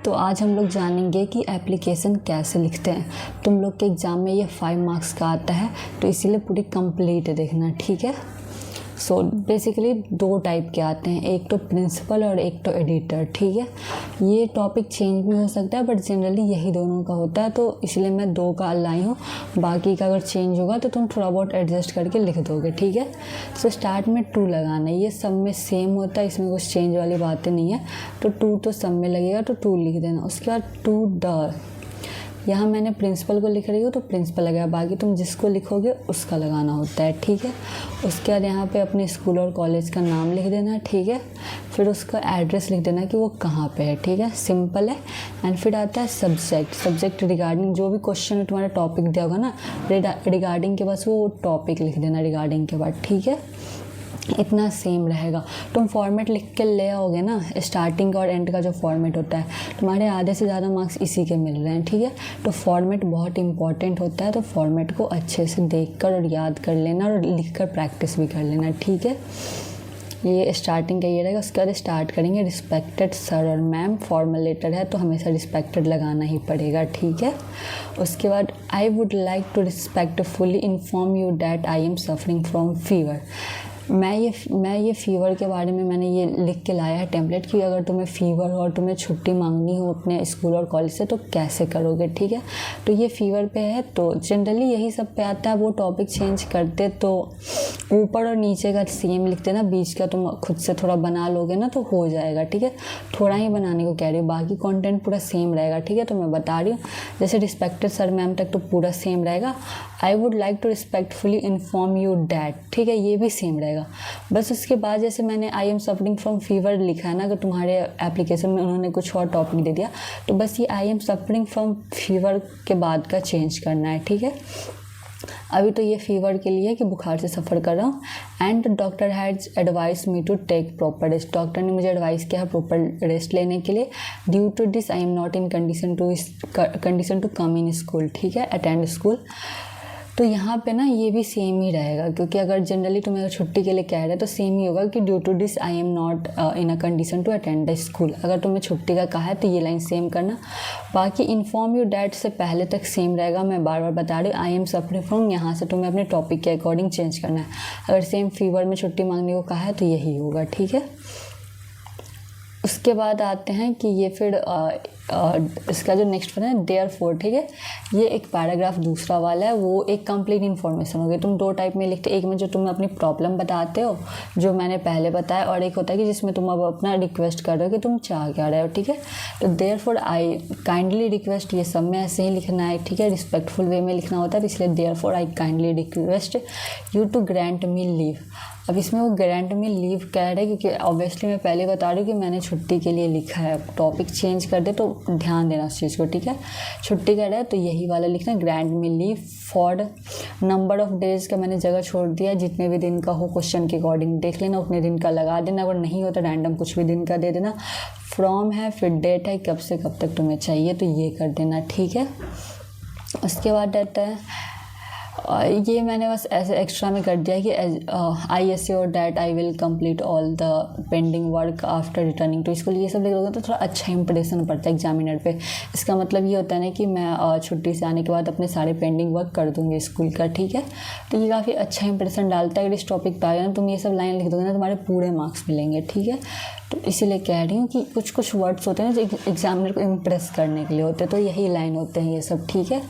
तो आज हम लोग जानेंगे कि एप्लीकेशन कैसे लिखते हैं। तुम लोग के एग्ज़ाम में ये 5 मार्क्स का आता है, तो इसीलिए पूरी कंप्लीट देखना, ठीक है। सो बेसिकली 2 टाइप के आते हैं, एक तो प्रिंसिपल और एक तो एडिटर, ठीक है। ये टॉपिक चेंज भी हो सकता है बट जनरली यही दोनों का होता है, तो इसलिए मैं 2 का लाई हूँ। बाकी का अगर चेंज होगा तो तुम थोड़ा बहुत एडजस्ट करके लिख दोगे, ठीक है। सो स्टार्ट में 2 लगाना है, ये सब में सेम होता है, इसमें कुछ चेंज वाली बातें नहीं है। तो 2 तो सब में लगेगा, तो 2 लिख देना। उसके बाद 2 द, यहाँ मैंने प्रिंसिपल को लिख रही हूँ तो प्रिंसिपल लगेगा, बाकी तुम जिसको लिखोगे उसका लगाना होता है, ठीक है। उसके बाद यहाँ पे अपने स्कूल और कॉलेज का नाम लिख देना, ठीक है। फिर उसका एड्रेस लिख देना कि वो कहाँ पे है, ठीक है, सिंपल है। एंड फिर आता है सब्जेक्ट रिगार्डिंग जो भी क्वेश्चन में तुम्हारा टॉपिक दिया होगा ना, रिगार्डिंग के बस वो टॉपिक लिख देना रिगार्डिंग के बाद, ठीक है। इतना सेम रहेगा। तुम फॉर्मेट लिख के ले आओगे ना, स्टार्टिंग और एंड का जो फॉर्मेट होता है, तुम्हारे आधे से ज़्यादा मार्क्स इसी के मिल रहे हैं, ठीक है। तो फॉर्मेट बहुत इंपॉर्टेंट होता है, तो फॉर्मेट को अच्छे से देखकर और याद कर लेना और लिखकर प्रैक्टिस भी कर लेना, ठीक है। ये स्टार्टिंग का ये रहेगा। उसके बाद स्टार्ट करेंगे रिस्पेक्टेड सर और मैम, फॉर्मल लेटर है तो हमेशा रिस्पेक्टेड लगाना ही पड़ेगा, ठीक है। उसके बाद I would like to respectfully inform you that I am suffering from fever. मैं ये फ़ीवर के बारे में मैंने ये लिख के लाया है टेम्पलेट कि अगर तुम्हें फ़ीवर और तुम्हें छुट्टी मांगनी हो अपने स्कूल और कॉलेज से तो कैसे करोगे, ठीक है। तो ये फ़ीवर पे है, तो जनरली यही सब पे आता है। वो टॉपिक चेंज करते तो ऊपर और नीचे का सेम लिखते ना, बीच का तुम खुद से थोड़ा बना लोगे ना तो हो जाएगा, ठीक है। थोड़ा ही बनाने को कह रही हूँ, बाकी कंटेंट पूरा सेम रहेगा, ठीक है। तो मैं बता रही हूँ, जैसे रिस्पेक्टेड सर मैम तक तो पूरा सेम रहेगा। I would like to respectfully inform you that, ठीक है, ये भी सेम रहेगा। बस उसके बाद जैसे मैंने आई एम सफरिंग फ्रॉम फीवर लिखा है ना, अगर तुम्हारे एप्लीकेशन में उन्होंने कुछ और टॉपिक दे दिया तो बस ये आई एम सफरिंग फ्रॉम फीवर के बाद का चेंज करना है, ठीक है। अभी तो ये फीवर के लिए कि बुखार से सफ़र कर रहा हूँ। And doctor has advise me to take proper rest, doctor ने मुझे एडवाइस किया है प्रॉपर रेस्ट लेने के लिए। Due to this I am not in condition to come in school, ठीक है, अटेंड स्कूल। तो यहाँ पे ना ये भी सेम ही रहेगा, क्योंकि अगर जनरली तुम्हें छुट्टी के लिए कह रहे हैं तो सेम ही होगा कि due to this I am not in a condition to attend the school. अगर तुम्हें छुट्टी का कहा है तो ये लाइन सेम करना। बाकी इन्फॉर्म यू डैट से पहले तक सेम रहेगा, मैं बार बार बता रही हूँ। आई एम सफरिंग फ्रॉम यहाँ से तुम्हें अपने टॉपिक के अकॉर्डिंग चेंज करना है। अगर सेम फीवर में छुट्टी मांगने को कहा है तो यही होगा, ठीक है। उसके बाद आते हैं कि ये फिर इसका जो नेक्स्ट वन है देयर फोर, ठीक है। ये एक पैराग्राफ दूसरा वाला है, वो एक कंप्लीट इन्फॉर्मेशन हो गई। तुम 2 टाइप में लिखते, एक में जो तुम अपनी प्रॉब्लम बताते हो जो मैंने पहले बताया, और एक होता है कि जिसमें तुम अब अपना रिक्वेस्ट कर रहे हो कि तुम चाह क्या रहे हो, ठीक है। तो therefore I kindly request, ये सब में ऐसे ही लिखना है, ठीक है। रिस्पेक्टफुल वे में लिखना होता है, तो इसलिए therefore I kindly request you to grant me leave. अब इसमें वो ग्रांट में लीव कह रहे हैं, क्योंकि ऑब्वियसली मैं पहले बता रही हूँ कि मैंने छुट्टी के लिए लिखा है। टॉपिक चेंज कर दे तो ध्यान देना उस चीज़ को, ठीक है। छुट्टी कर रहा है तो यही वाला लिखना, ग्रांट में leave for number of days का मैंने जगह छोड़ दिया, जितने भी दिन का हो क्वेश्चन के अकॉर्डिंग देख लेना, उतने दिन का लगा देना। अगर नहीं हो तो रैंडम कुछ भी दिन का दे देना। फ्रॉम है, फिर डेट है, कब से कब तक तुम्हें चाहिए, तो ये कर देना, ठीक है। उसके बाद रहता है ये मैंने बस ऐसे एक्स्ट्रा में कर दिया कि I assure that I will complete all the pending work after returning to school. ये सब लिख दोगे तो थोड़ा अच्छा इंप्रेशन पड़ता है एग्जामिनर पे। इसका मतलब ये होता है ना कि मैं छुट्टी से आने के बाद अपने सारे पेंडिंग वर्क कर दूँगी स्कूल का, ठीक है। तो ये काफ़ी अच्छा इंप्रेशन डालता है। अगर इस टॉपिक पर आएगा ना, तुम ये सब लाइन लिख दोगे ना, तुम्हारे पूरे मार्क्स मिलेंगे, ठीक है। तो इसीलिए कह रही हूँ कि कुछ वर्ड्स होते हैं ना जो एग्जामिनर को इम्प्रेस करने के लिए होते हैं, तो यही लाइन होते हैं ये सब, ठीक है।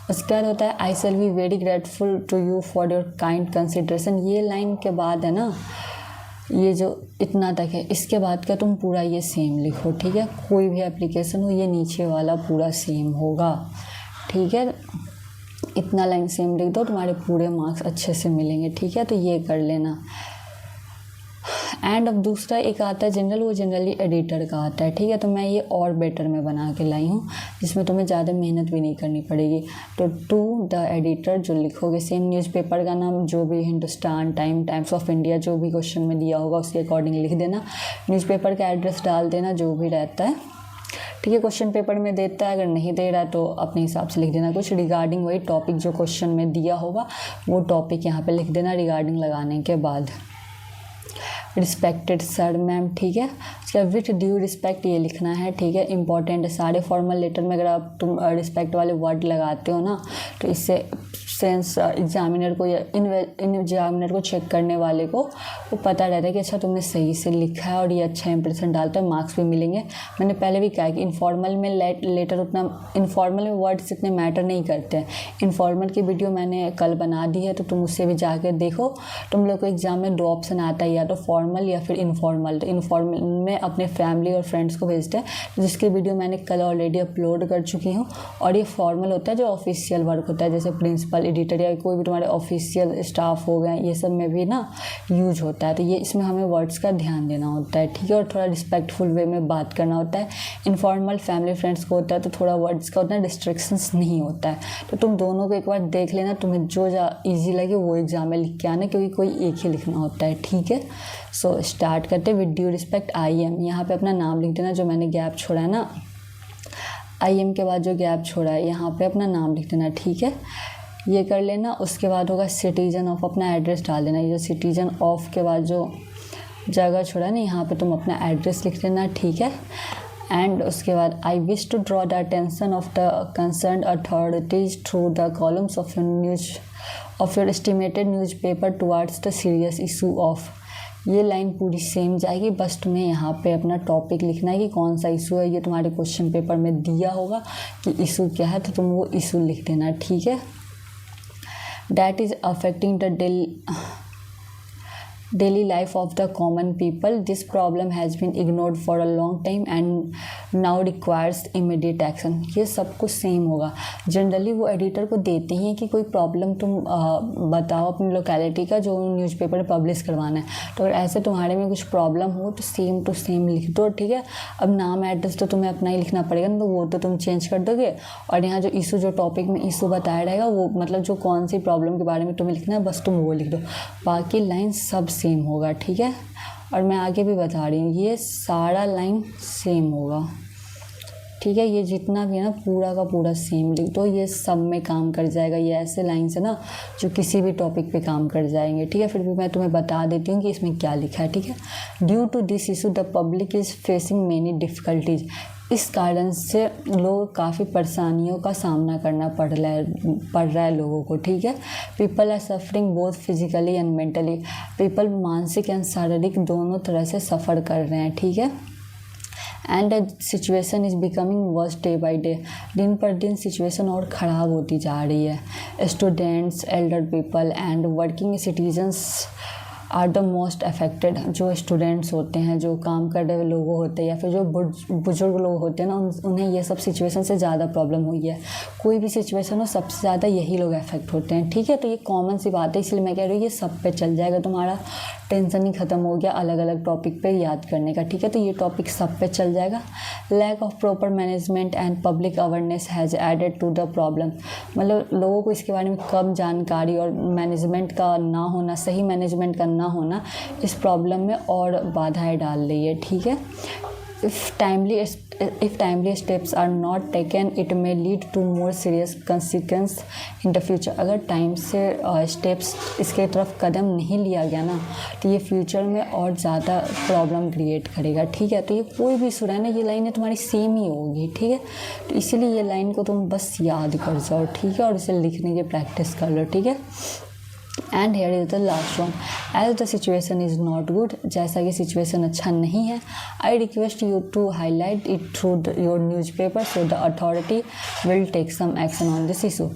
उसके बाद होता है I shall be very grateful to you for your kind consideration. ये लाइन के बाद है ना, ये जो इतना तक है, इसके बाद का तुम पूरा ये सेम लिखो, ठीक है। कोई भी एप्लीकेशन हो, ये नीचे वाला पूरा सेम होगा, ठीक है। इतना लाइन सेम लिख दो, तुम्हारे पूरे मार्क्स अच्छे से मिलेंगे, ठीक है। तो ये कर लेना। एंड अब दूसरा एक आता है जनरल, वो जनरली एडिटर का आता है, ठीक है। तो मैं ये और बेटर में बना के लाई हूँ, जिसमें तुम्हें ज़्यादा मेहनत भी नहीं करनी पड़ेगी। तो टू द एडिटर जो लिखोगे, सेम न्यूज़पेपर का नाम जो भी, हिंदुस्तान, टाइम्स ऑफ इंडिया, जो भी क्वेश्चन में दिया होगा उसके अकॉर्डिंग लिख देना। न्यूज़पेपर का एड्रेस डाल देना जो भी रहता है, ठीक है। क्वेश्चन पेपर में देता है, अगर नहीं दे रहा है तो अपने हिसाब से लिख देना कुछ रिगार्डिंग वही टॉपिक जो क्वेश्चन में दिया होगा, वो टॉपिक यहाँ पे लिख देना रिगार्डिंग लगाने के बाद। रिस्पेक्टेड सर मैम, ठीक है। उसके बाद विथ ड्यू रिस्पेक्ट ये लिखना है, ठीक है, इंपॉर्टेंट है। सारे फॉर्मल लेटर में अगर तुम रिस्पेक्ट वाले वर्ड लगाते हो ना तो इससे सेंस एग्जामिनर को या इन एग्जामिनर को चेक करने वाले को वो पता रहता है कि अच्छा तुमने सही से लिखा है और ये अच्छा इंप्रेशन डालता है, मार्क्स भी मिलेंगे। मैंने पहले भी कहा कि इनफॉर्मल में लेटर उतना, इनफॉर्मल में वर्ड्स इतने मैटर नहीं करते हैं। इनफॉर्मल की वीडियो मैंने कल बना दी है तो तुम उससे भी जाकर देखो। तुम लोग को एग्जाम में 2 ऑप्शन आता है, या तो फॉर्मल या फिर इनफॉर्मल। तो इनफॉर्मल में अपने फैमिली और फ्रेंड्स को भेजते हैं, जिसकी वीडियो मैंने कल ऑलरेडी अपलोड कर चुकी हूँ। और ये फॉर्मल होता है जो ऑफिशियल वर्क होता है, जैसे प्रिंसिपल, एडिटर या कोई भी तुम्हारे ऑफिशियल स्टाफ हो गए, ये सब में भी ना यूज होता है। तो ये इसमें हमें वर्ड्स का ध्यान देना होता है, ठीक है, और थोड़ा रिस्पेक्टफुल वे में बात करना होता है। इनफॉर्मल फैमिली फ्रेंड्स को होता है तो थोड़ा वर्ड्स का उतना डिस्ट्रैक्शंस नहीं होता है। तो तुम दोनों को एक बार देख लेना, तुम्हें जो ईजी लगे वो एग्जाम में लिख के आना, क्योंकि कोई एक ही लिखना होता है, ठीक है। सो स्टार्ट करते with due respect I am. यहाँ पे अपना नाम लिख देना, जो मैंने गैप छोड़ा है ना, आई एम के बाद जो गैप छोड़ा है यहाँ पे अपना नाम लिख देना, ठीक है, ये कर लेना। उसके बाद होगा सिटीजन ऑफ, अपना एड्रेस डाल देना। ये सिटीजन ऑफ के बाद जो जगह छोड़ा है ना, यहाँ पे तुम अपना एड्रेस लिख देना, ठीक है। एंड उसके बाद I wish to draw the attention of the concern authorities through the columns of your estimated newspaper towards the serious issue of. ये लाइन पूरी सेम जाएगी, बस तुम्हें यहाँ पे अपना टॉपिक लिखना है कि कौन सा इशू है। ये तुम्हारे क्वेश्चन पेपर में दिया होगा कि इशू क्या है, तो तुम वो इशू लिख देना, ठीक है। That is affecting the daily life of the common people. This problem has been ignored for a long time and now requires immediate action. ये सब कुछ सेम होगा। जनरली वो एडिटर को देते ही हैं कि कोई प्रॉब्लम तुम बताओ अपनी लोकेलिटी का, जो न्यूज़पेपर में पब्लिश करवाना है। तो अगर ऐसे तुम्हारे में कुछ प्रॉब्लम हो तो सेम टू सेम लिख दो, ठीक है। अब नाम एड्रेस तो तुम्हें अपना ही लिखना पड़ेगा ना, तो वो तो तुम चेंज कर दोगे। और यहाँ जो इशू, जो टॉपिक में इशू बताया रहेगा, वो मतलब जो कौन सी प्रॉब्लम के बारे में तुम्हें लिखना है, बस तुम वो लिख दो। बाकी लाइन सब सेम होगा, ठीक है। और मैं आगे भी बता रही हूँ, ये सारा लाइन सेम होगा, ठीक है। ये जितना भी है ना पूरा का पूरा सेम लिख दो, ये सब में काम कर जाएगा। ये ऐसे लाइन से ना जो किसी भी टॉपिक पे काम कर जाएंगे, ठीक है। फिर भी मैं तुम्हें बता देती हूँ कि इसमें क्या लिखा है, ठीक है। Due to this issue the public is facing many difficulties. इस कारण से लोग काफ़ी परेशानियों का सामना करना पड़ रहा है लोगों को, ठीक है। People are suffering both physically and mentally. People मानसिक एंड शारीरिक दोनों तरह से सफ़र कर रहे हैं, ठीक है। And the situation is becoming worse day by day. दिन पर दिन सिचुएशन और ख़राब होती जा रही है। Students, elder people and working citizens are the most affected. जो स्टूडेंट्स होते हैं, जो काम कर रहे लोग होते हैं, या फिर जो बुजुर्ग लोग होते हैं ना, उन्हें ये सब सिचुएशन से ज़्यादा प्रॉब्लम हुई है। कोई भी सिचुएशन हो, सबसे ज़्यादा यही लोग अफेक्ट होते हैं, ठीक है। तो ये कॉमन सी बात है, इसलिए मैं कह रही हूँ ये सब पे चल जाएगा। तुम्हारा टेंशन ही ख़त्म हो गया अलग अलग टॉपिक पे याद करने का, ठीक है। तो ये टॉपिक सब पे चल जाएगा। Lack of proper management and public awareness has added to the problem. मतलब लोगों को इसके बारे में कम जानकारी और मैनेजमेंट का ना होना, सही मैनेजमेंट का ना होना, इस प्रॉब्लम में और बाधाएं डाल रही है, ठीक है। If timely steps are not taken, it may lead to more serious consequence in the future. अगर टाइम से स्टेप्स इसके तरफ कदम नहीं लिया गया ना, तो ये फ्यूचर में और ज़्यादा प्रॉब्लम क्रिएट करेगा, ठीक है। तो ये कोई भी सुना है ना, ये लाइनें तुम्हारी सेम ही होगी, ठीक है। तो इसीलिए ये लाइन को तुम बस याद कर जाओ, ठीक है, और इसे लिखने की प्रैक्टिस कर लो, ठीक है। And here is the last one. As the situation is not good. जैसा कि सिचुएशन अच्छा नहीं है, I request you to highlight it through your newspaper so the authority will take some action on this issue.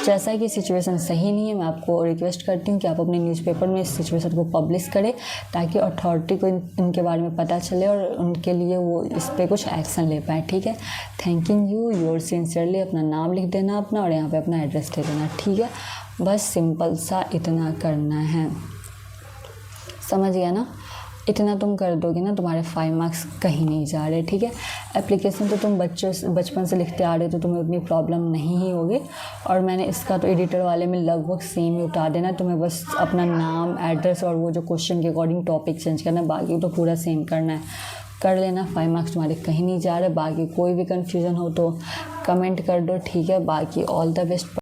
जैसा कि situation सही नहीं है, मैं आपको रिक्वेस्ट करती हूँ कि आप अपने न्यूज़पेपर में इस सिचुएशन को पब्लिश करें, ताकि अथॉरिटी को इनके बारे में पता चले और उनके लिए वो इस पर कुछ एक्शन ले पाए, ठीक है। Thanking you, your sincerely. अपना नाम लिख देना अपना, और यहाँ पे अपना एड्रेस दे देना, ठीक है। बस सिंपल सा इतना करना है, समझ गया ना। इतना तुम कर दोगे ना, तुम्हारे 5 मार्क्स कहीं नहीं जा रहे, ठीक है। एप्लीकेशन तो तुम बचपन से लिखते आ रहे, तो तुम्हें उतनी प्रॉब्लम नहीं ही होगी। और मैंने इसका तो एडिटर वाले में लगभग सेम ही उतार देना। तुम्हें बस अपना नाम, एड्रेस और वो जो क्वेश्चन के अकॉर्डिंग टॉपिक चेंज करना, बाकी तो पूरा सेम करना है। कर लेना, 5 मार्क्स तुम्हारे कहीं नहीं जा रहे। बाकी कोई भी कन्फ्यूज़न हो तो कमेंट कर दो, ठीक है। बाकी ऑल द बेस्ट।